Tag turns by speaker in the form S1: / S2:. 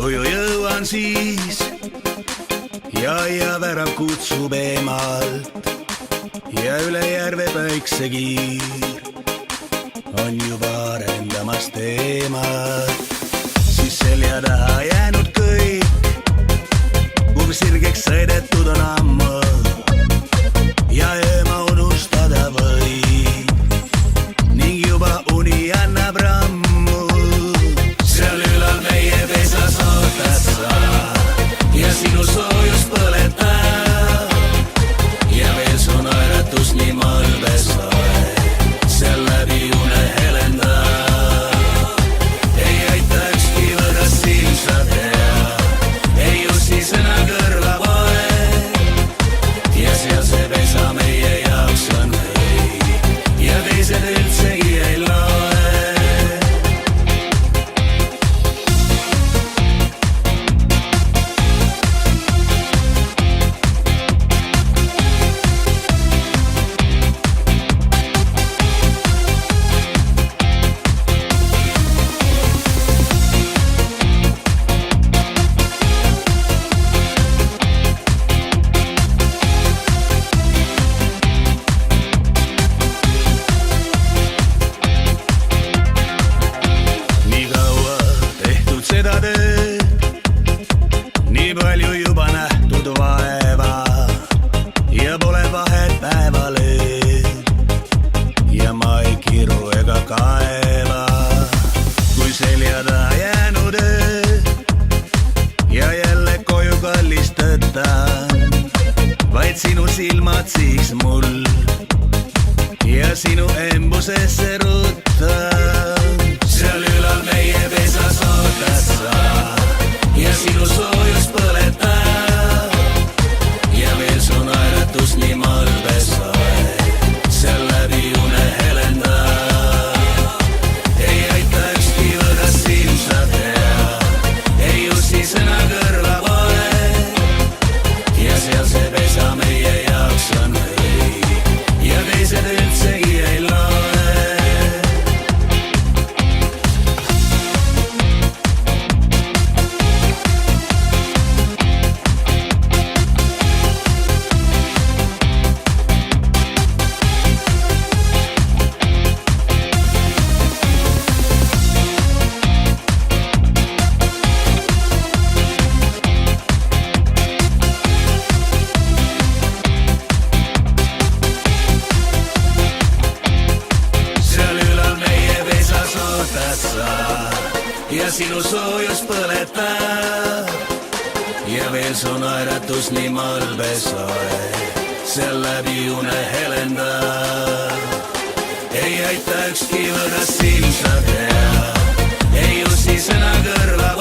S1: koju jõuan siis ja värav kutsub eemalt ja üle järve päiksekiir on juba arendamas teemat. Siis selja taha jäänud kõik, kuhu sirgeks sõidetud on ammu ja ööma unustada võib ning juba uni annab rammu. Seal ülal meie pesas ootad sa ja sinu soojus põletab ja veel su naeratus nii malbes loeb, seal läbi une helendab. Ei aita ükski võõras silm sa tea, ei ussi sõna kõrva poeg ja seal see pesa meie jaoks on kõik ja teised üldsegi ei loe. Seda tööd, nii palju juba nähtud vaeva ja pole vahet päeval ööd ja ma ei kiru ega kaeva. Kui selja taha jäänud öö ja jälle koju kallis tõttan, vaid sinu silmad siis mul ja sinu embusesse ruttan. Seal ülal meie pesas ootad sa ja sinu soojus põletab ja veel su naeratus nii malbes loeb, seal läbi une helendab. Ei aita ükski võõras silm sa tea, ei ussi sõna kõrva poeg ja seal see pesa meie jaoks on kõik ja teised üldsegi ei loe. Ja sinu soojus põletab ja veel su naeratus nii malbes loeb, seal läbi une helendab. Ei aita ükski võõras silm sa tea, ei ussi sõna kõrva